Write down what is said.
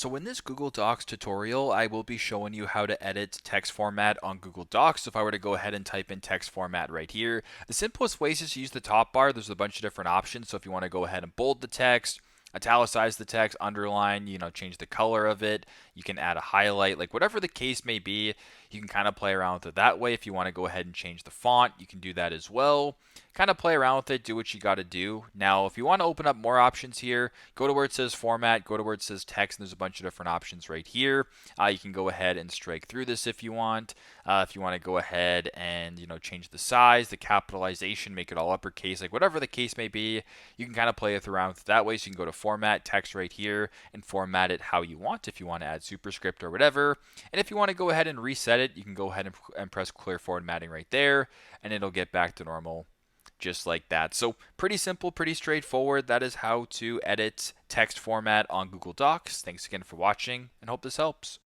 So in this Google Docs tutorial, I will be showing you how to edit text format on Google Docs. So if I were to go ahead and type in text format right here, the simplest way is just to use the top bar. There's a bunch of different options. So if you want to go ahead and bold the text, italicize the text, underline, change the color of it. You can add a highlight, like whatever the case may be, you can kind of play around with it that way. If you want to go ahead and change the font, you can do that as well. Kind of play around with it, do what you got to do. Now, if you want to open up more options here, go to where it says format, go to where it says text, and there's a bunch of different options right here. You can go ahead and strike through this if you want. If you want to go ahead and change the size, the capitalization, make it all uppercase, like whatever the case may be, you can kind of play around with it that way. So you can go to format text right here and format it how you want. If you want to add superscript or whatever, and if you want to go ahead and reset it, you can go ahead and press clear formatting right there, and it'll get back to normal just like that. So pretty simple, pretty straightforward. That is how to edit text format on Google Docs. Thanks again for watching and hope this helps.